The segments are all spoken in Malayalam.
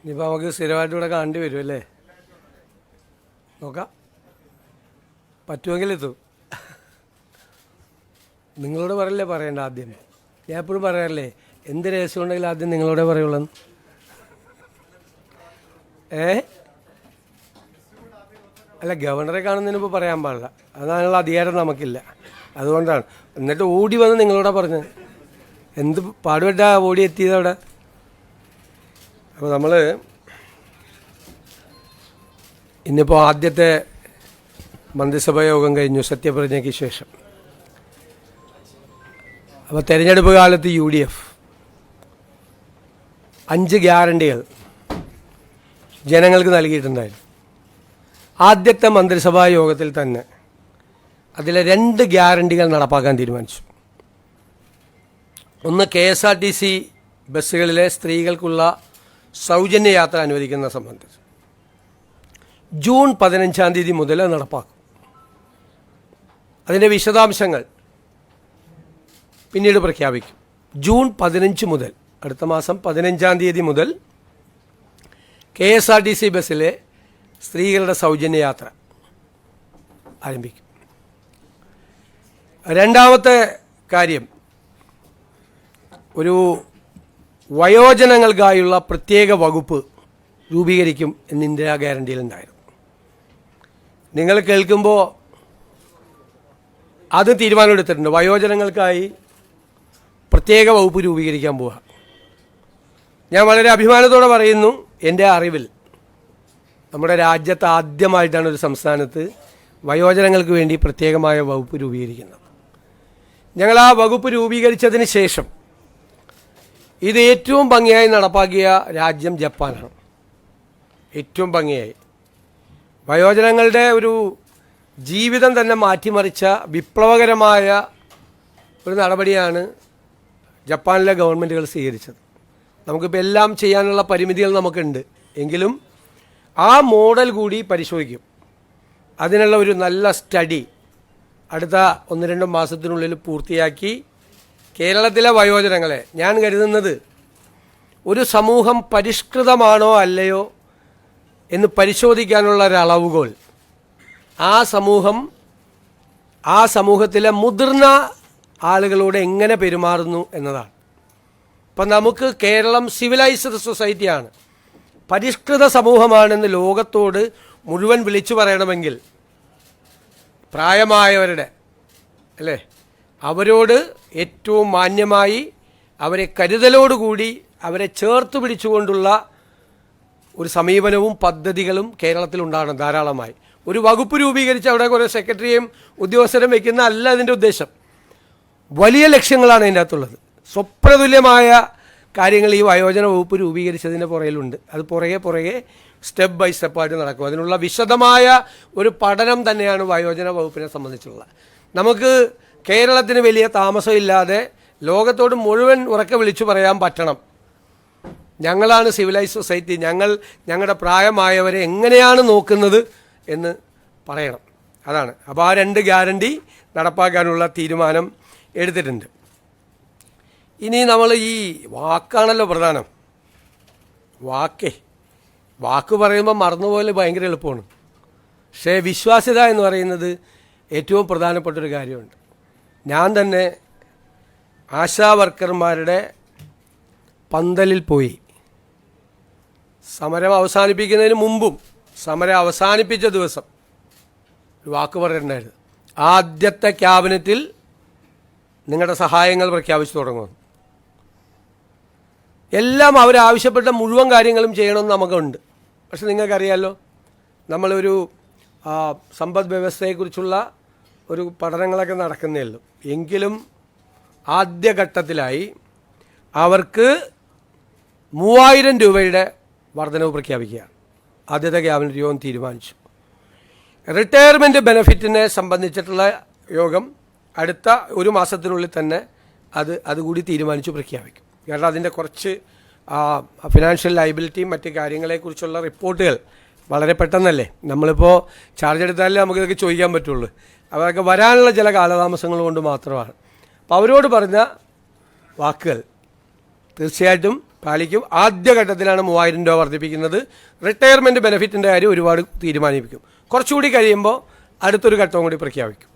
ഇനിയിപ്പോൾ നമുക്ക് സ്ഥിരമായിട്ട് ഇവിടെ കാണേണ്ടി വരും അല്ലേ? നോക്കാം, പറ്റുമെങ്കിൽ എത്തും. നിങ്ങളോട് പറയല്ലേ പറയണ്ട ആദ്യം. ഞാൻ എപ്പോഴും പറയാറില്ലേ, എന്ത് രഹസ്യം ഉണ്ടെങ്കിലും ആദ്യം നിങ്ങളോടെ പറയുള്ളൂ. അല്ല, ഗവർണറെ കാണുന്നതിന് ഇപ്പോൾ പറയാൻ പാടില്ല, അതിനുള്ള അധികാരം നമുക്കില്ല. അതുകൊണ്ടാണ്. എന്നിട്ട് ഓടി വന്ന് നിങ്ങളോടാ പറഞ്ഞത്. എന്ത് പാടുപെട്ടാ ഓടി എത്തിയത് അവിടെ. അപ്പോൾ നമ്മൾ ഇന്നിപ്പോൾ ആദ്യത്തെ മന്ത്രിസഭാ യോഗം കഴിഞ്ഞു സത്യപ്രതിജ്ഞയ്ക്ക് ശേഷം. അപ്പോൾ തെരഞ്ഞെടുപ്പ് കാലത്ത് UDF 5 ഗ്യാരണ്ടികൾ ജനങ്ങൾക്ക് നൽകിയിട്ടുണ്ടായിരുന്നു. ആദ്യത്തെ മന്ത്രിസഭാ യോഗത്തിൽ തന്നെ അതിലെ 2 ഗ്യാരണ്ടികൾ നടപ്പാക്കാൻ തീരുമാനിച്ചു. ഒന്ന്, KSRTC ബസ്സുകളിലെ സ്ത്രീകൾക്കുള്ള സൗജന്യ യാത്ര അനുവദിക്കുന്ന സംബന്ധിച്ച് ജൂൺ 15-ാം തീയതി മുതൽ നടപ്പാക്കും. അതിൻ്റെ വിശദാംശങ്ങൾ പിന്നീട് പ്രഖ്യാപിക്കും. ജൂൺ 15 മുതൽ, അടുത്ത മാസം 15-ാം തീയതി മുതൽ KSRTC ബസ്സിലെ സ്ത്രീകളുടെ സൗജന്യ യാത്ര ആരംഭിക്കും. രണ്ടാമത്തെ കാര്യം, ഒരു വയോജനങ്ങൾക്കായുള്ള പ്രത്യേക വകുപ്പ് രൂപീകരിക്കും എന്ന് ഇന്ദിരാ ഗ്യാരണ്ടിയിലുണ്ടായിരുന്നു. നിങ്ങൾ കേൾക്കുമ്പോൾ അത് തീരുമാനമെടുത്തിട്ടുണ്ട്. വയോജനങ്ങൾക്കായി പ്രത്യേക വകുപ്പ് രൂപീകരിക്കാൻ പോവുക. ഞാൻ വളരെ അഭിമാനത്തോടെ പറയുന്നു, എൻ്റെ അറിവിൽ നമ്മുടെ രാജ്യത്ത് ആദ്യമായിട്ടാണ് ഒരു സംസ്ഥാനത്ത് വയോജനങ്ങൾക്ക് വേണ്ടി പ്രത്യേകമായ വകുപ്പ് രൂപീകരിക്കുന്നത്. ഞങ്ങൾ ആ വകുപ്പ് രൂപീകരിച്ചതിന് ശേഷം ഇത് ഏറ്റവും ഭംഗിയായി നടപ്പാക്കിയ രാജ്യം ജപ്പാനാണ്. ഏറ്റവും ഭംഗിയായി വയോജനങ്ങളുടെ ഒരു ജീവിതം തന്നെ മാറ്റിമറിച്ച വിപ്ലവകരമായ ഒരു നടപടിയാണ് ജപ്പാനിലെ ഗവൺമെൻറ്റുകൾ സ്വീകരിച്ചത്. നമുക്കിപ്പോൾ എല്ലാം ചെയ്യാനുള്ള പരിമിതികൾ നമുക്കുണ്ട്, എങ്കിലും ആ മോഡൽ കൂടി പരിശോധിക്കും. അതിനുള്ള ഒരു നല്ല സ്റ്റഡി അടുത്ത 1-2 മാസത്തിനുള്ളിൽ പൂർത്തിയാക്കി കേരളത്തിലെ വയോജനങ്ങളെ, ഞാൻ കരുതുന്നത് ഒരു സമൂഹം പരിഷ്കൃതമാണോ അല്ലയോ എന്ന് പരിശോധിക്കാനുള്ള ഒരളവുകോൽ ആ സമൂഹത്തിലെ മുതിർന്ന ആളുകളോട് എങ്ങനെ പെരുമാറുന്നു എന്നതാണ്. ഇപ്പം നമുക്ക് കേരളം സിവിലൈസ്ഡ് സൊസൈറ്റിയാണ്, പരിഷ്കൃത സമൂഹമാണെന്ന് ലോകത്തോട് മുഴുവൻ വിളിച്ചു പറയണമെങ്കിൽ പ്രായമായവരുടെ അല്ലേ, അവരോട് ഏറ്റവും മാന്യമായി, അവരെ കരുതലോടുകൂടി, അവരെ ചേർത്ത് പിടിച്ചുകൊണ്ടുള്ള ഒരു സമീപനവും പദ്ധതികളും കേരളത്തിലുണ്ടാകണം ധാരാളമായി. ഒരു വകുപ്പ് രൂപീകരിച്ച് അവിടെ കുറേ സെക്രട്ടറിയും ഉദ്യോഗസ്ഥരും വയ്ക്കുന്ന അല്ല അതിൻ്റെ ഉദ്ദേശം. വലിയ ലക്ഷ്യങ്ങളാണ് അതിൻ്റെ അകത്തുള്ളത്. സ്വപ്നതുല്യമായ കാര്യങ്ങൾ ഈ വയോജന വകുപ്പ് രൂപീകരിച്ചതിൻ്റെ പുറകിലുണ്ട്. അത് പുറകെ സ്റ്റെപ്പ് ബൈ സ്റ്റെപ്പായിട്ട് നടക്കും. അതിനുള്ള വിശദമായ ഒരു പഠനം തന്നെയാണ് വയോജന വകുപ്പിനെ സംബന്ധിച്ചുള്ളത്. നമുക്ക് കേരളത്തിന് വലിയ താമസമില്ലാതെ ലോകത്തോട് മുഴുവൻ ഉറക്കെ വിളിച്ചു പറയാൻ പറ്റണം, ഞങ്ങളാണ് സിവിലൈസ് സൊസൈറ്റി, ഞങ്ങളുടെ പ്രായമായവരെ എങ്ങനെയാണ് നോക്കുന്നത് എന്ന് പറയണം. അതാണ്. അപ്പോൾ ആ 2 ഗ്യാരണ്ടി നടപ്പാക്കാനുള്ള തീരുമാനം എടുത്തിട്ടുണ്ട്. ഇനി നമ്മൾ ഈ വാക്കാണല്ലോ പ്രധാനം. വാക്ക് പറയുമ്പോൾ മറന്നുപോലെ ഭയങ്കര എളുപ്പമാണ്. പക്ഷേ വിശ്വാസ്യത എന്ന് പറയുന്നത് ഏറ്റവും പ്രധാനപ്പെട്ടൊരു കാര്യമുണ്ട്. ഞാൻ തന്നെ ആശാ വർക്കർമാരുടെ പന്തലിൽ പോയി സമരം അവസാനിപ്പിക്കുന്നതിന് മുമ്പും സമരം അവസാനിപ്പിച്ച ദിവസം ഒരു വാക്ക് പറഞ്ഞിട്ടുണ്ടായിരുന്നു, ആദ്യത്തെ ക്യാബിനറ്റിൽ നിങ്ങളുടെ സഹായങ്ങൾ പ്രഖ്യാപിച്ചു തുടങ്ങുന്നു. എല്ലാം അവരാവശ്യപ്പെട്ട മുഴുവൻ കാര്യങ്ങളും ചെയ്യണമെന്ന് നമുക്കുണ്ട്. പക്ഷെ നിങ്ങൾക്കറിയാമല്ലോ, നമ്മളൊരു സമ്പദ് വ്യവസ്ഥയെക്കുറിച്ചുള്ള ഒരു പഠനങ്ങളൊക്കെ നടക്കുന്നേ ഉള്ളൂ. എങ്കിലും ആദ്യഘട്ടത്തിലായി അവർക്ക് 3000 രൂപയുടെ വർധനവ് പ്രഖ്യാപിക്കുകയാണ് ആദ്യത്തെ ക്യാബിനറ്റ് യോഗം തീരുമാനിച്ചു. റിട്ടയർമെൻറ്റ് ബെനിഫിറ്റിനെ സംബന്ധിച്ചിട്ടുള്ള യോഗം അടുത്ത 1 മാസത്തിനുള്ളിൽ തന്നെ അതുകൂടി തീരുമാനിച്ചു പ്രഖ്യാപിക്കും. കാരണം അതിൻ്റെ കുറച്ച് ഫിനാൻഷ്യൽ ലയബിലിറ്റിയും മറ്റ് കാര്യങ്ങളെക്കുറിച്ചുള്ള റിപ്പോർട്ടുകൾ വളരെ പെട്ടെന്നല്ലേ, നമ്മളിപ്പോൾ ചാർജ് എടുത്താലേ നമുക്കിതൊക്കെ ചോദിക്കാൻ പറ്റുള്ളൂ. അതൊക്കെ വരാനുള്ള ചില കാലതാമസങ്ങൾ കൊണ്ട് മാത്രമാണ്. അപ്പോൾ അവരോട് പറഞ്ഞ വാക്കുകൾ തീർച്ചയായിട്ടും പാലിക്കും. ആദ്യഘട്ടത്തിലാണ് 3000 രൂപ വർദ്ധിപ്പിക്കുന്നത്. റിട്ടയർമെൻറ്റ് ബെനിഫിറ്റിൻ്റെ കാര്യം ഒരുപാട് തീരുമാനിപ്പിക്കും. കുറച്ചുകൂടി കഴിയുമ്പോൾ അടുത്തൊരു ഘട്ടവും കൂടി പ്രഖ്യാപിക്കും.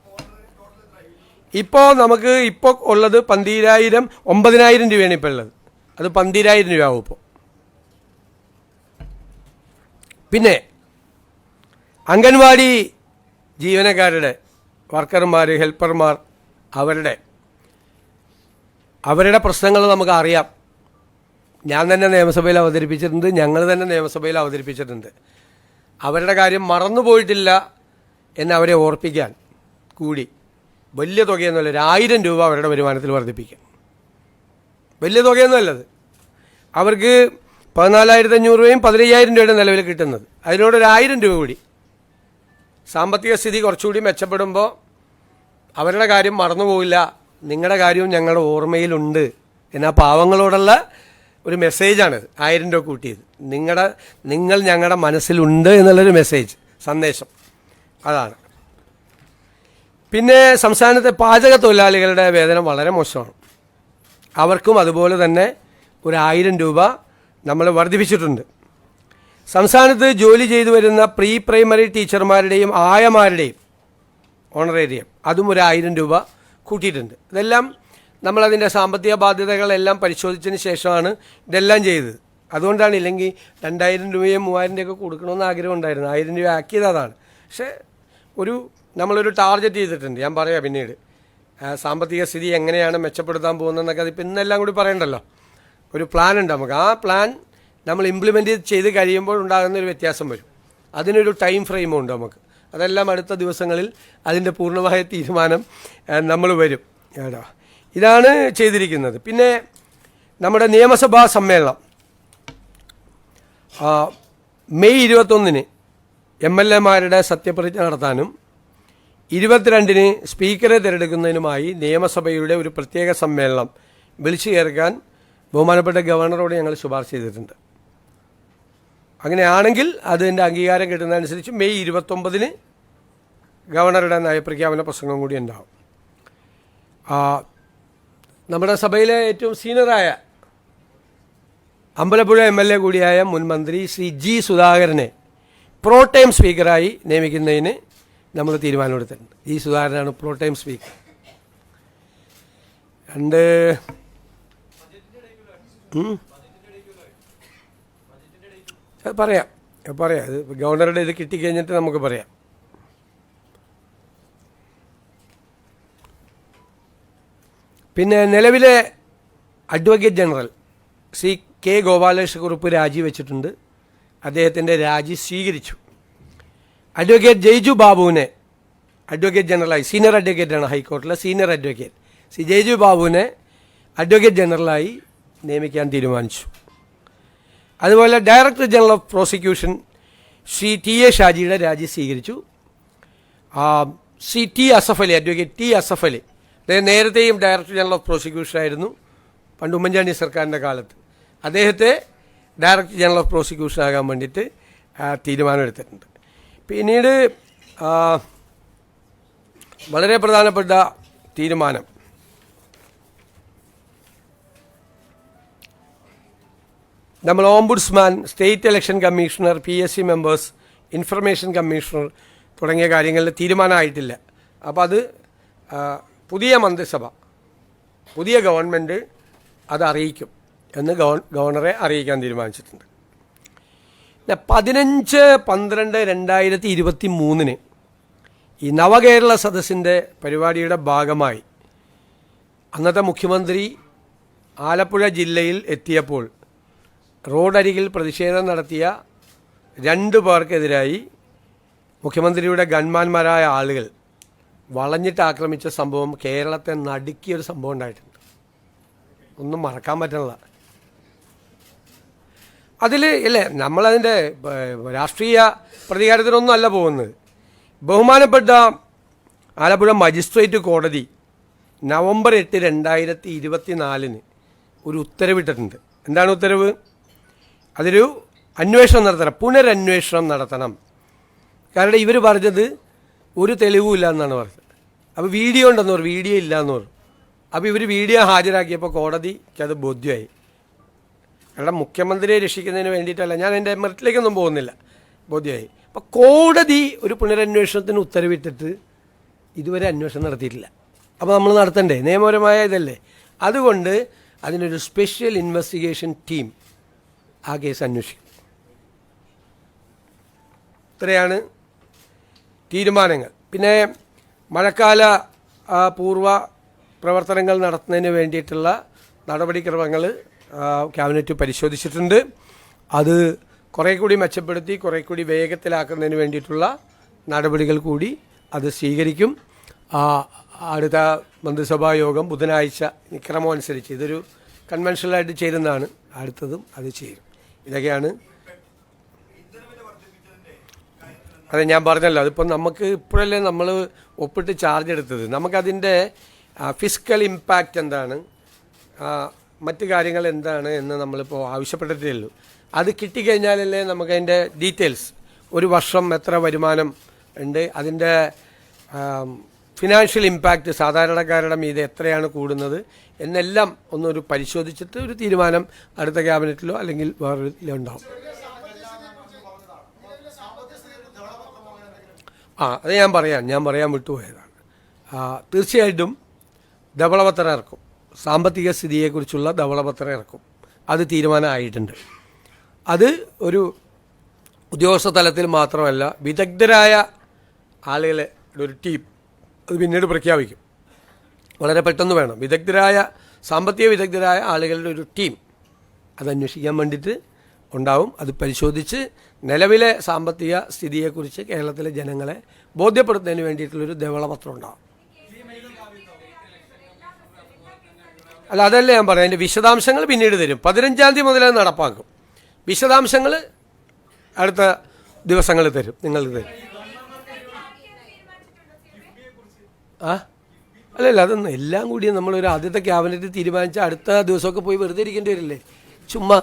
ഇപ്പോൾ നമുക്ക് ഇപ്പോൾ ഉള്ളത് 9,000 രൂപയാണ് ഇപ്പോൾ ഉള്ളത്. അത് 12,000 രൂപയാവും ഇപ്പോൾ. പിന്നെ അംഗൻവാടി ജീവനക്കാരുടെ വർക്കർമാർ, ഹെൽപ്പർമാർ, അവരുടെ പ്രശ്നങ്ങൾ നമുക്ക് അറിയാം. ഞാൻ തന്നെ നിയമസഭയിൽ അവതരിപ്പിച്ചിട്ടുണ്ട്, ഞങ്ങൾ തന്നെ നിയമസഭയിൽ അവതരിപ്പിച്ചിട്ടുണ്ട്. അവരുടെ കാര്യം മറന്നുപോയിട്ടില്ല എന്ന് അവരെ ഓർപ്പിക്കാൻ കൂടി വലിയ തുകയൊന്നുമല്ല, 1,000 രൂപ അവരുടെ വരുമാനത്തിൽ വർദ്ധിപ്പിക്കാം. വലിയ തുകയൊന്നുമല്ലത്. അവർക്ക് 14,500 രൂപയും 15,000 രൂപയുടെ നിലവിൽ കിട്ടുന്നത്. അതിനോടൊരു 1,000 രൂപ കൂടി. സാമ്പത്തിക സ്ഥിതി കുറച്ചുകൂടി മെച്ചപ്പെടുമ്പോൾ അവരുടെ കാര്യം മറന്നുപോകില്ല, നിങ്ങളുടെ കാര്യവും ഞങ്ങളുടെ ഓർമ്മയിലുണ്ട് എന്ന പാവങ്ങളോടുള്ള ഒരു മെസ്സേജാണിത്. 1,000 രൂപ കൂട്ടിയത് നിങ്ങൾ ഞങ്ങളുടെ മനസ്സിലുണ്ട് എന്നുള്ളൊരു മെസ്സേജ്, സന്ദേശം അതാണ്. പിന്നെ സംസ്ഥാനത്തെ പാചക തൊഴിലാളികളുടെ വേതനം വളരെ മോശമാണ്. അവർക്കും അതുപോലെ തന്നെ ഒരു 1,000 രൂപ നമ്മൾ വർദ്ധിപ്പിച്ചിട്ടുണ്ട്. സംസ്ഥാനത്ത് ജോലി ചെയ്തു വരുന്ന പ്രീ പ്രൈമറി ടീച്ചർമാരുടെയും ആയമാരുടെയും ഓണറേറിയം അതും ഒരു 1,000 രൂപ കൂട്ടിയിട്ടുണ്ട്. ഇതെല്ലാം നമ്മളതിൻ്റെ സാമ്പത്തിക ബാധ്യതകളെല്ലാം പരിശോധിച്ചതിന് ശേഷമാണ് ഇതെല്ലാം ചെയ്തത്. അതുകൊണ്ടാണ്, ഇല്ലെങ്കിൽ 2,000 രൂപയും 3,000 രൂപയൊക്കെ കൊടുക്കണമെന്ന് ആഗ്രഹം ഉണ്ടായിരുന്നു. 1,000 രൂപ ആക്കിയത് അതാണ്. പക്ഷേ നമ്മളൊരു ടാർഗറ്റ് ചെയ്തിട്ടുണ്ട്. ഞാൻ പറയാം പിന്നീട് സാമ്പത്തിക സ്ഥിതി എങ്ങനെയാണ് മെച്ചപ്പെടുത്താൻ പോകുന്നതെന്നൊക്കെ. അതിപ്പോൾ ഇന്നെല്ലാം കൂടി പറയണ്ടല്ലോ. ഒരു പ്ലാൻ ഉണ്ട് നമുക്ക്. ആ പ്ലാൻ നമ്മൾ ഇംപ്ലിമെൻറ്റ് ചെയ്ത് കഴിയുമ്പോൾ ഉണ്ടാകുന്നൊരു വ്യത്യാസം വരും. അതിനൊരു ടൈം ഫ്രെയിമും ഉണ്ട് നമുക്ക്. അതെല്ലാം അടുത്ത ദിവസങ്ങളിൽ അതിൻ്റെ പൂർണ്ണമായ തീരുമാനം നമ്മൾ വരും കേട്ടോ. ഇതാണ് ചെയ്തിരിക്കുന്നത്. പിന്നെ നമ്മുടെ നിയമസഭാ സമ്മേളനം മെയ് 21-ന് MLA-മാരുടെ സത്യപ്രതിജ്ഞ നടത്താനും 22-ന് സ്പീക്കറെ തിരഞ്ഞെടുക്കുന്നതിനുമായി നിയമസഭയുടെ ഒരു പ്രത്യേക സമ്മേളനം വിളിച്ചു ചേർക്കാൻ ബഹുമാനപ്പെട്ട ഗവർണറോട് ഞങ്ങൾ ശുപാർശ ചെയ്തിട്ടുണ്ട്. അങ്ങനെയാണെങ്കിൽ അതിൻ്റെ അംഗീകാരം കിട്ടുന്നതനുസരിച്ച് മെയ് 29-ന് ഗവർണറുടെ നയപ്രഖ്യാപന പ്രസംഗം കൂടി ഉണ്ടാവും. നമ്മുടെ സഭയിലെ ഏറ്റവും സീനിയറായ അമ്പലപ്പുഴ MLA കൂടിയായ മുൻ മന്ത്രി ശ്രീ G. സുധാകരനെ പ്രോടൈം സ്പീക്കറായി നിയമിക്കുന്നതിന് നമ്മൾ തീരുമാനമെടുത്തിട്ടുണ്ട്. G. സുധാകരനാണ് പ്രോടൈം സ്പീക്കർ. പറയാം ഇത് ഗവർണറുടെ ഇത് കിട്ടിക്കഴിഞ്ഞിട്ട് നമുക്ക് പറയാം. പിന്നെ നിലവിലെ advocate general Shri K. Gopalakrishna Kurup രാജിവെച്ചിട്ടുണ്ട്. അദ്ദേഹത്തിൻ്റെ രാജി സ്വീകരിച്ചു. അഡ്വക്കേറ്റ് ജയ്ജു ബാബുവിനെ അഡ്വക്കേറ്റ് ജനറലായി, സീനിയർ അഡ്വക്കേറ്റാണ് ഹൈക്കോടതിയിലെ സീനിയർ അഡ്വക്കേറ്റ് ശ്രീ ജയ്ജു ബാബുവിനെ അഡ്വക്കേറ്റ് ജനറലായി നിയമിക്കാൻ തീരുമാനിച്ചു. അതുപോലെ director general of prosecution Shri TA ഷാജിയുടെ രാജി സ്വീകരിച്ചു. Shri T. Asaf Ali, advocate T. Asaf Ali, അദ്ദേഹം നേരത്തെയും ഡയറക്ടർ ജനറൽ ഓഫ് പ്രോസിക്യൂഷൻ ആയിരുന്നു പണ്ട് ഉമ്മൻചാണ്ടി സർക്കാരിൻ്റെ കാലത്ത്. അദ്ദേഹത്തെ ഡയറക്ടർ ജനറൽ ഓഫ് പ്രോസിക്യൂഷൻ ആകാൻ വേണ്ടിയിട്ട് തീരുമാനമെടുത്തിട്ടുണ്ട്. പിന്നീട് വളരെ പ്രധാനപ്പെട്ട തീരുമാനം നമ്മൾ ombudsman, state election commissioner, PSC members, information commissioner തുടങ്ങിയ കാര്യങ്ങളിൽ തീരുമാനമായിട്ടില്ല. അപ്പോൾ അത് പുതിയ മന്ത്രിസഭ, പുതിയ ഗവൺമെൻറ് അത് അറിയിക്കും എന്ന് ഗവർണറെ അറിയിക്കാൻ തീരുമാനിച്ചിട്ടുണ്ട്. 15/12/2023 ഈ നവകേരള സദസ്സിൻ്റെ പരിപാടിയുടെ ഭാഗമായി അന്നത്തെ മുഖ്യമന്ത്രി ആലപ്പുഴ ജില്ലയിൽ എത്തിയപ്പോൾ റോഡരികിൽ പ്രതിഷേധം നടത്തിയ 2 പേർക്കെതിരായി മുഖ്യമന്ത്രിയുടെ ഗൺമാന്മാരായ ആളുകൾ വളഞ്ഞിട്ട് ആക്രമിച്ച സംഭവം കേരളത്തെ നടുക്കിയൊരു സംഭവം ഉണ്ടായിട്ടുണ്ട്. ഒന്നും മറക്കാൻ പറ്റുന്നില്ല. അതിൽ അല്ലേ നമ്മളതിൻ്റെ രാഷ്ട്രീയ പ്രതികാരത്തിനൊന്നും അല്ല പോകുന്നത്. ബഹുമാനപ്പെട്ട ആലപ്പുഴ മജിസ്ട്രേറ്റ് കോടതി നവംബർ 8, 2024 ഒരു ഉത്തരവിട്ടിട്ടുണ്ട്. എന്താണ് ഉത്തരവ്? അതൊരു അന്വേഷണം നടത്തണം, പുനരന്വേഷണം നടത്തണം. കാരണം ഇവർ പറഞ്ഞത് ഒരു തെളിവുമില്ല എന്നാണ് പറഞ്ഞത്. അപ്പോൾ വീഡിയോ ഉണ്ടെന്ന് പറഞ്ഞു, വീഡിയോ ഇല്ല എന്ന് പറഞ്ഞു. അപ്പോൾ ഇവർ വീഡിയോ ഹാജരാക്കിയപ്പോൾ കോടതിക്ക് അത് ബോധ്യമായി. കാരണം മുഖ്യമന്ത്രിയെ രക്ഷിക്കുന്നതിന് വേണ്ടിയിട്ടല്ല, ഞാൻ എൻ്റെ മെറിറ്റിലേക്കൊന്നും പോകുന്നില്ല, ബോധ്യമായി. അപ്പോൾ കോടതി ഒരു പുനരന്വേഷണത്തിന് ഉത്തരവിട്ടിട്ട് ഇതുവരെ അന്വേഷണം നടത്തിയിട്ടില്ല. അപ്പോൾ നമ്മൾ നടത്തണ്ടേ? നിയമപരമായ ഇതല്ലേ. അതുകൊണ്ട് അതിനൊരു സ്പെഷ്യൽ ഇൻവെസ്റ്റിഗേഷൻ ടീം ആ കേസ് അന്വേഷിക്കും. ഇത്രയാണ് തീരുമാനങ്ങൾ. പിന്നെ മഴക്കാല പൂർവ്വ പ്രവർത്തനങ്ങൾ നടത്തുന്നതിന് വേണ്ടിയിട്ടുള്ള നടപടിക്രമങ്ങൾ ക്യാബിനറ്റ് പരിശോധിച്ചിട്ടുണ്ട്. അത് കുറേ കൂടി മെച്ചപ്പെടുത്തി കുറേ കൂടി വേഗത്തിലാക്കുന്നതിന് വേണ്ടിയിട്ടുള്ള നടപടികൾ കൂടി അത് സ്വീകരിക്കും. അടുത്ത മന്ത്രിസഭാ യോഗം ബുധനാഴ്ച ക്രമം അനുസരിച്ച്, ഇതൊരു കൺവെൻഷനലായിട്ട് ചേരുന്നതാണ്, അടുത്തതും അത് ചേരും. ഇതൊക്കെയാണ്. അതെ, ഞാൻ പറഞ്ഞല്ലോ, അതിപ്പോൾ നമുക്ക് ഇപ്പോഴല്ലേ നമ്മൾ ഒപ്പിട്ട് ചാർജ് എടുത്തത്. നമുക്കതിൻ്റെ ഫിസിക്കൽ ഇമ്പാക്റ്റ് എന്താണ്, മറ്റു കാര്യങ്ങൾ എന്താണ് എന്ന് നമ്മളിപ്പോൾ ആവശ്യപ്പെട്ടിട്ടേ ഉള്ളൂ. അത് കിട്ടിക്കഴിഞ്ഞാലല്ലേ നമുക്കതിൻ്റെ ഡീറ്റെയിൽസ്, ഒരു വർഷം എത്ര വരുമാനം ഉണ്ട്, അതിൻ്റെ ഫിനാൻഷ്യൽ ഇമ്പാക്റ്റ് സാധാരണക്കാരുടെ മീതെ എത്രയാണ് കൂടുന്നത് എന്നെല്ലാം ഒന്നൊരു പരിശോധിച്ചിട്ട് ഒരു തീരുമാനം അടുത്ത ക്യാബിനറ്റിലോ അല്ലെങ്കിൽ വേറെ ഉണ്ടാവും. അത് ഞാൻ പറയാൻ വിട്ടുപോയതാണ്. തീർച്ചയായിട്ടും ധവളപത്രം ഇറക്കും, സാമ്പത്തിക സ്ഥിതിയെക്കുറിച്ചുള്ള ധവളപത്രം ഇറക്കും. അത് തീരുമാനമായിട്ടുണ്ട്. അത് ഒരു ഉദ്യോഗസ്ഥ തലത്തിൽ മാത്രമല്ല, വിദഗ്ധരായ ആളുകളെ ഒരു ടീം അത് പിന്നീട് പ്രഖ്യാപിക്കും. വളരെ പെട്ടെന്ന് വേണം. സാമ്പത്തിക വിദഗ്ധരായ ആളുകളുടെ ഒരു ടീം അത് അന്വേഷിക്കാൻ വേണ്ടിയിട്ട് ഉണ്ടാവും. അത് പരിശോധിച്ച് നിലവിലെ സാമ്പത്തിക സ്ഥിതിയെക്കുറിച്ച് കേരളത്തിലെ ജനങ്ങളെ ബോധ്യപ്പെടുത്തുന്നതിന് വേണ്ടിയിട്ടുള്ളൊരു ധവളപത്രം ഉണ്ടാവും. അല്ല, അതല്ലേ ഞാൻ പറയാം. അതിൻ്റെ വിശദാംശങ്ങൾ പിന്നീട് തരും. 15-ാം തീയതി മുതൽ അത് നടപ്പാക്കും. വിശദാംശങ്ങൾ അടുത്ത ദിവസങ്ങളിൽ തരും, നിങ്ങൾക്ക് തരും. അല്ലല്ല, അതൊന്നും എല്ലാം കൂടി നമ്മളൊരു ആദ്യത്തെ ക്യാബിനറ്റ് തീരുമാനിച്ച അടുത്ത ദിവസമൊക്കെ പോയി വെറുതെ ഇരിക്കേണ്ടി വരില്ലേ, ചുമ്മാ.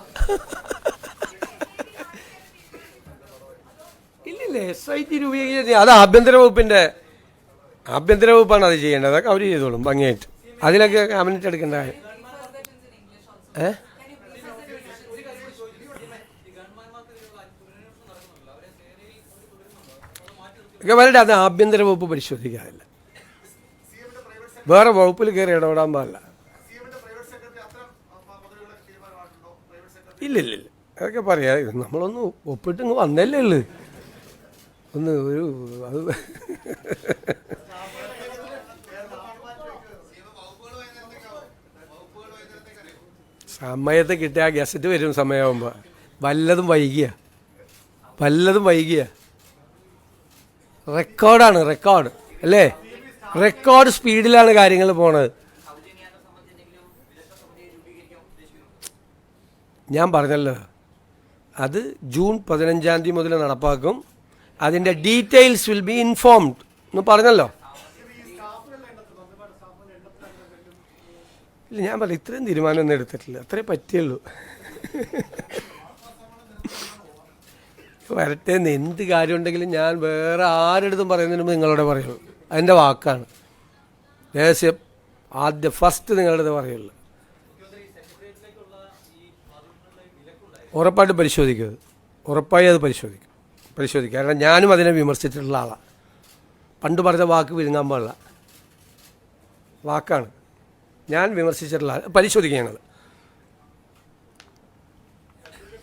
ഇല്ലില്ല, SIT രൂപീകരിക്കുക അത് ആഭ്യന്തര വകുപ്പാണ് അത് ചെയ്യേണ്ടത്. അതൊക്കെ അവർ ചെയ്തോളും ഭംഗിയായിട്ട്. അതിലൊക്കെ ക്യാബിനറ്റ് എടുക്കേണ്ട കാര്യം. വരട്ടെ, അത് ആഭ്യന്തര വകുപ്പ് പരിശോധിക്കാറില്ല, വേറെ വകുപ്പിൽ കയറി ഇടപെടാൻ പാടില്ല. ഇല്ലില്ല, അതൊക്കെ പറയാം. നമ്മളൊന്ന് ഒപ്പിട്ട് ഇങ്ങ് വന്നല്ലേ ഉള്ളു. ഒന്ന് ഒരു അത് സമയത്ത് കിട്ടിയ ഗസറ്റ് വരും സമയമാകുമ്പോൾ. വല്ലതും വൈകിയ റെക്കോർഡ് അല്ലേ, റെക്കോർഡ് സ്പീഡിലാണ് കാര്യങ്ങൾ പോണത്. ഞാൻ പറഞ്ഞല്ലോ, അത് ജൂൺ 15-ാം തീയതി മുതൽ നടപ്പാക്കും. അതിൻ്റെ ഡീറ്റെയിൽസ് വിൽ ബി ഇൻഫോംഡ് എന്ന് പറഞ്ഞല്ലോ. ഇല്ല, ഞാൻ പറഞ്ഞു ഇത്രയും തീരുമാനമൊന്നും എടുത്തിട്ടില്ല, അത്രേ പറ്റിയുള്ളൂ. വരട്ടെ, എന്ത് കാര്യമുണ്ടെങ്കിലും ഞാൻ വേറെ ആരെടുത്തും പറയുന്നതിന് മുമ്പ് നിങ്ങളോട് പറയുള്ളൂ. അതിൻ്റെ വാക്കാണ്, രഹസ്യം ഫസ്റ്റ് നിങ്ങളുടെ അടുത്ത് പറയുള്ളൂ. ഉറപ്പായിട്ട് പരിശോധിക്കും, ഉറപ്പായി അത് പരിശോധിക്കും. കാരണം ഞാനും അതിനെ വിമർശിച്ചിട്ടുള്ള ആളാണ്. പണ്ട് പറഞ്ഞ വാക്ക് വിഴുങ്ങാൻ പാടില്ല, വാക്കാണ്. ഞാൻ വിമർശിച്ചിട്ടുള്ള പരിശോധിക്കുകയാണത്.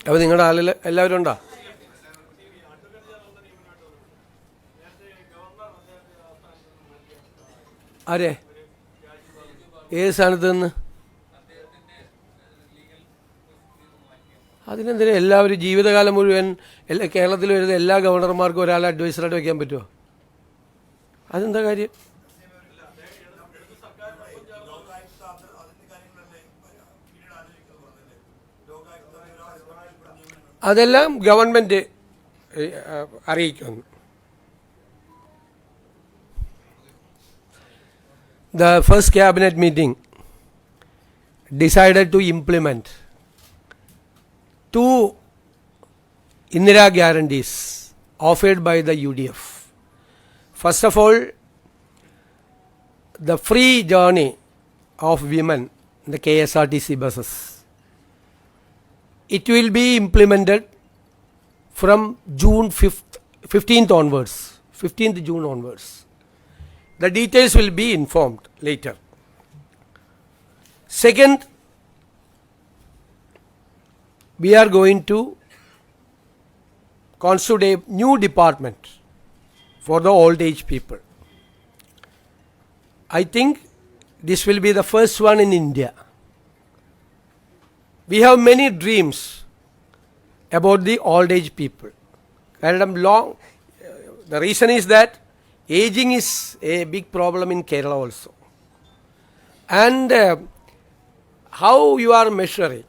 അപ്പോൾ നിങ്ങളുടെ ആളിൽ എല്ലാവരും ഉണ്ടോ? ആരെ, ഏത് സ്ഥാനത്ത് നിന്ന്? അതിനെന്തിനാ എല്ലാവരും ജീവിതകാലം മുഴുവൻ കേരളത്തിൽ വരുന്ന എല്ലാ ഗവർണർമാർക്കും ഒരാളെ അഡ്വൈസറായിട്ട് വയ്ക്കാൻ പറ്റുമോ? അതെന്താ കാര്യം? അതെല്ലാം ഗവൺമെൻറ് അറിയിക്കുന്നു. The first cabinet meeting decided to implement 2 Indira guarantees offered by the UDF. First of all, the free journey of women in the KSRTC buses. it will be implemented from June 15th onwards, 15th June onwards. The details will be informed later. Second, we are going to constitute a new department for the old age people. I think this will be the first one in India. We have many dreams about the old age people. The reason is that aging is a big problem in Kerala also. And how you are measuring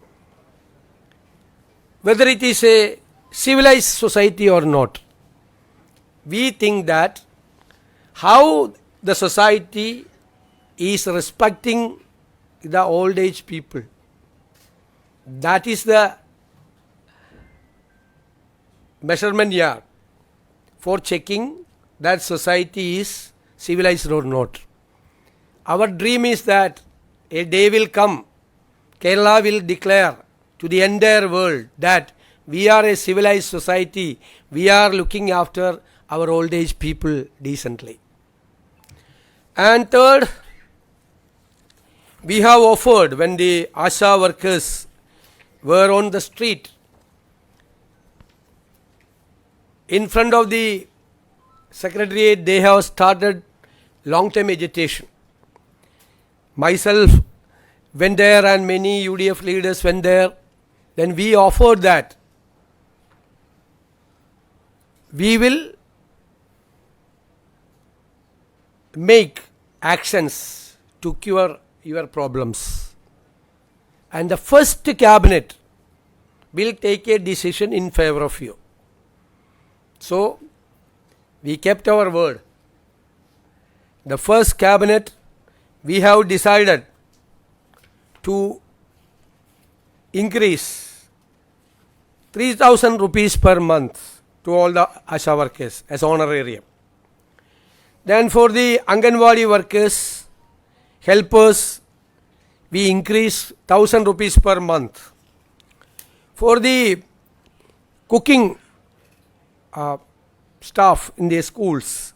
whether it is a civilized society or not. We think that how the society is respecting the old age people, that is the measurement yard for checking that society is civilized or not. Our dream is that a day will come, Kerala will declare to the entire world that we are a civilized society, we are looking after our old age people decently. And third, we have offered, when the ASHA workers were on the street, in front of the secretariat, they have started long-term agitation. Myself went there and many UDF leaders went there. Then we offered that we will make actions to cure your problems. And the first cabinet will take a decision in favor of you. So, we kept our word. The first cabinet, we have decided to increase 3,000 rupees per month to all the ASHA workers as honorarium. Then for the Anganwadi workers, helpers, we increase 1,000 rupees per month. For the cooking staff in the schools,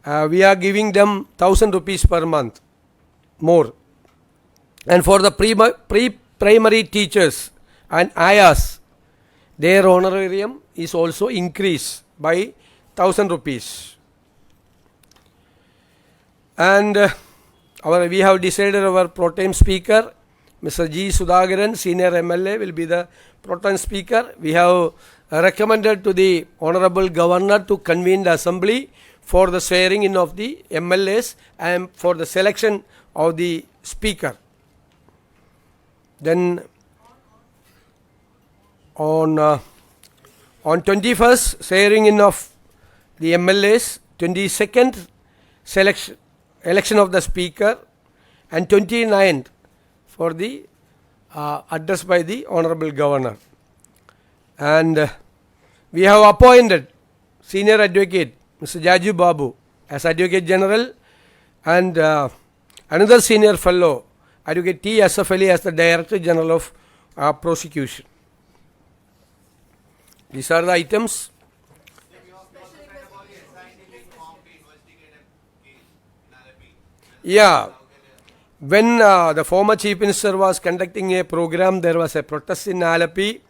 we are giving them 1,000 rupees per month more. And for the pre-primary teachers and ayahs, their honorarium is also increased by 1,000 rupees. And we have decided our pro tem speaker, Mr. G. Sudhakaran, senior MLA, will be the pro tem speaker. We have recommended to the Honorable Governor to convene the assembly for the swearing in of the MLAs and for the selection of the speaker. Then on 21st, swearing in of the MLAs, 22nd, election of the speaker, and 29th for the address by the Honorable Governor. And we have appointed Senior Advocate Mr. Jaju Babu as Advocate General, and another Senior Fellow, Advocate T. Asaf Ali, as the Director General of Prosecution. These are the items. Yeah. When the former Chief Minister was conducting a program, there was a protest in Alleppey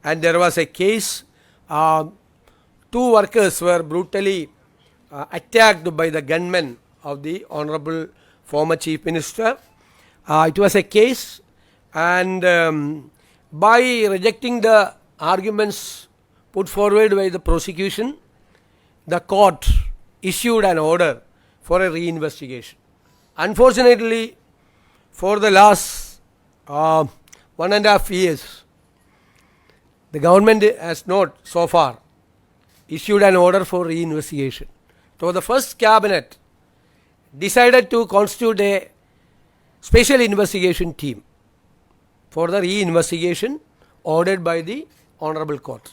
and there was a case. 2 workers were brutally attacked by the gunmen of the Honorable former Chief Minister. It was a case, and by rejecting the arguments put forward by the prosecution, the court issued an order for a reinvestigation. Unfortunately, for the last 1.5 years, the government has not so far issued an order for reinvestigation. So the first cabinet decided to constitute a special investigation team for the reinvestigation ordered by the Honorable Court.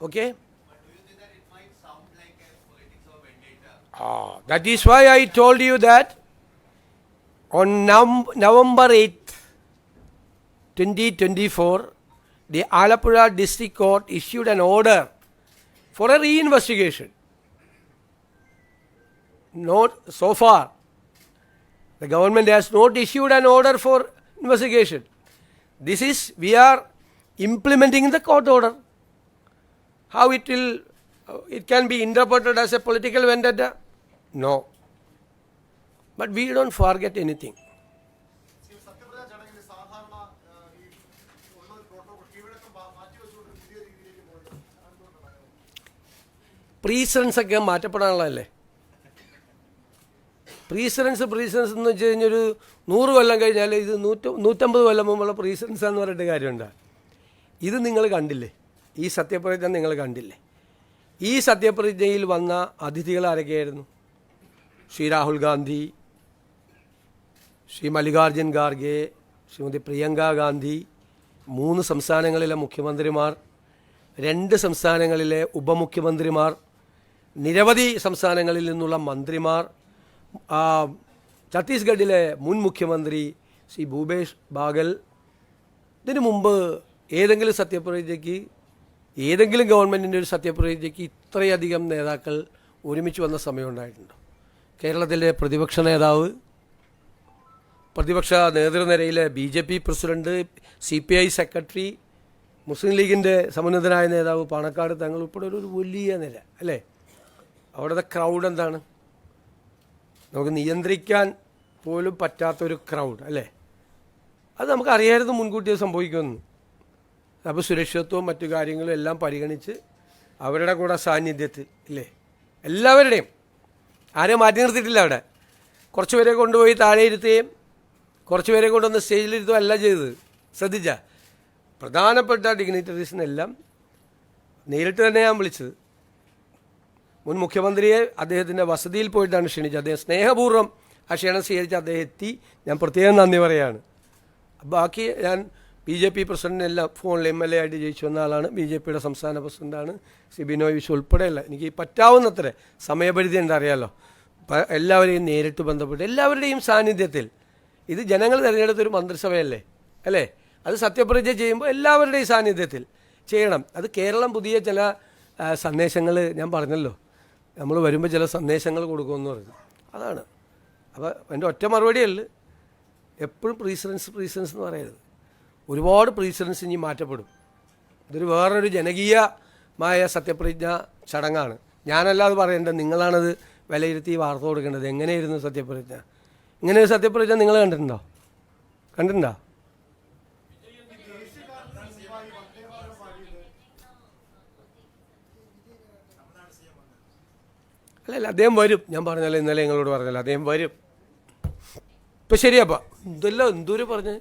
Okay? But do you think that it might sound like a politics of vendetta? That is why I told you that on November 8th, 2024, the Alappuzha District Court issued an order for a reinvestigation. Not so far. The government has not issued an order for investigation. This is, we are implementing the court order. How it will, it can be interpreted as a political vendetta? No. But we don't forget anything. സത്യപ്രതിജ്ഞ ചടങ്ങിന് സാധാരണ ഈ ഉള്ള പ്രോട്ടോകോൾ കീഴ്വഴക്കം മാറ്റിവെച്ചുകൊണ്ട് പുതിയ രീതിയിലേക്ക് പോകുന്നത് എന്തുകൊണ്ടാണ്? പ്രീസിഡൻസ് ഒക്കെ മാറ്റപ്പെടാനുള്ളതല്ലേ. പ്രീസിഡൻസ് എന്ന് വെച്ച് കഴിഞ്ഞാൽ ഒരു 100 കൊല്ലം കഴിഞ്ഞാൽ ഇത് 150 കൊല്ലം മുമ്പുള്ള പ്രീസിഡൻസ് എന്ന് പറഞ്ഞിട്ട് കാര്യമുണ്ട്. ഇത് നിങ്ങൾ കണ്ടില്ലേ, ഈ സത്യപ്രതിജ്ഞ നിങ്ങൾ കണ്ടില്ലേ. ഈ സത്യപ്രതിജ്ഞയിൽ വന്ന അതിഥികൾ ആരൊക്കെയായിരുന്നു? ശ്രീ രാഹുൽ ഗാന്ധി, ശ്രീ മല്ലികാർജുൻ ഖാർഗെ, ശ്രീമതി പ്രിയങ്ക ഗാന്ധി, 3 സംസ്ഥാനങ്ങളിലെ മുഖ്യമന്ത്രിമാർ, 2 സംസ്ഥാനങ്ങളിലെ ഉപമുഖ്യമന്ത്രിമാർ, നിരവധി സംസ്ഥാനങ്ങളിൽ നിന്നുള്ള മന്ത്രിമാർ, ഛത്തീസ്ഗഡിലെ മുൻ മുഖ്യമന്ത്രി ശ്രീ ഭൂപേഷ് ബാഗൽ. ഇതിനു മുമ്പ് ഏതെങ്കിലും സത്യപ്രതിജ്ഞയ്ക്ക്, ഏതെങ്കിലും ഗവൺമെൻറ്റിൻ്റെ ഒരു സത്യപ്രതിജ്ഞയ്ക്ക് ഇത്രയധികം നേതാക്കൾ ഒരുമിച്ച് വന്ന സമയം ഉണ്ടായിട്ടുണ്ടോ? കേരളത്തിലെ പ്രതിപക്ഷ നേതാവ്, പ്രതിപക്ഷ നേതൃനിരയിലെ BJP പ്രസിഡന്റ്, CPI സെക്രട്ടറി, മുസ്ലിം ലീഗിൻ്റെ സമുന്നതനായ നേതാവ് പാണക്കാട് തങ്ങൾ ഉൾപ്പെടെ ഒരു വലിയ നിര അല്ലേ. അവിടുത്തെ ക്രൗഡ് എന്താണ്? നമുക്ക് നിയന്ത്രിക്കാൻ പോലും പറ്റാത്തൊരു ക്രൗഡ് അല്ലേ. അത് നമുക്കറിയായിരുന്നു മുൻകൂട്ടി സംഭവിക്കുമെന്ന്. അപ്പോൾ സുരക്ഷിതത്വവും മറ്റു കാര്യങ്ങളും എല്ലാം പരിഗണിച്ച് അവരുടെ കൂടെ സാന്നിധ്യത്തിൽ ഇല്ലേ, എല്ലാവരുടെയും ആരെയും മാറ്റി നിർത്തിയിട്ടില്ല. അവിടെ കുറച്ച് പേരെ കൊണ്ടുപോയി താഴെ ഇരുത്തുകയും കുറച്ച് പേരെ കൊണ്ടുവന്ന് സ്റ്റേജിലിരുത്തുകയും അല്ല ചെയ്തത്. ശ്രദ്ധിച്ച പ്രധാനപ്പെട്ട ഡിഗ്നിറ്ററീസിനെല്ലാം നേരിട്ട് തന്നെ ഞാൻ വിളിച്ചത്. മുൻ മുഖ്യമന്ത്രിയെ അദ്ദേഹത്തിൻ്റെ വസതിയിൽ പോയിട്ടാണ് ക്ഷണിച്ചത്. അദ്ദേഹം സ്നേഹപൂർവ്വം ആ ക്ഷണം സ്വീകരിച്ച് അദ്ദേഹം എത്തി. ഞാൻ പ്രത്യേകം നന്ദി പറയുകയാണ്. ബാക്കി ഞാൻ BJP പ്രസിഡന്റിനെല്ലാം ഫോണിൽ MLA ആയിട്ട് ജയിച്ചു വന്ന ആളാണ്. BJPയുടെ സംസ്ഥാന പ്രസിഡന്റാണ് ശ്രീ ബിനോയ് വിശ്വ ഉൾപ്പെടെയല്ല. എനിക്ക് പറ്റാവുന്നത്ര സമയപരിധി ഉണ്ടറിയാമല്ലോ. എല്ലാവരെയും നേരിട്ട് ബന്ധപ്പെട്ട് എല്ലാവരുടെയും സാന്നിധ്യത്തിൽ, ഇത് ജനങ്ങൾ തിരഞ്ഞെടുത്തൊരു മന്ത്രിസഭയല്ലേ അല്ലേ, അത് സത്യപ്രതിജ്ഞ ചെയ്യുമ്പോൾ എല്ലാവരുടെയും സാന്നിധ്യത്തിൽ ചെയ്യണം. അത് കേരളം പുതിയ ചില സന്ദേശങ്ങൾ ഞാൻ പറഞ്ഞല്ലോ, നമ്മൾ വരുമ്പോൾ ചില സന്ദേശങ്ങൾ കൊടുക്കുമെന്ന് പറഞ്ഞു. അതാണ്. അപ്പോൾ എൻ്റെ ഒറ്റ മറുപടിയല്ല, എപ്പോഴും പ്രീസിഡൻസ് എന്ന് പറയരുത്. ഒരുപാട് പ്രീസിഡൻസ് ഇനി മാറ്റപ്പെടും. ഇതൊരു വേറൊരു ജനകീയമായ സത്യപ്രതിജ്ഞ ചടങ്ങാണ്. ഞാനല്ലാതെ പറയേണ്ടത്, നിങ്ങളാണത് വിലയിരുത്തി വാർത്ത കൊടുക്കേണ്ടത്. എങ്ങനെയായിരുന്നു സത്യപ്രതിജ്ഞ? ഇങ്ങനെ ഒരു സത്യപ്രതിജ്ഞ നിങ്ങൾ കണ്ടിട്ടുണ്ടോ? അല്ലല്ല, അദ്ദേഹം വരും. ഞാൻ പറഞ്ഞല്ലോ, ഇന്നലെ നിങ്ങളോട് പറഞ്ഞല്ലോ, അദ്ദേഹം വരും. ഇപ്പം ശരിയപ്പാ, ഇതെല്ലാം എന്തോരം പറഞ്ഞേ.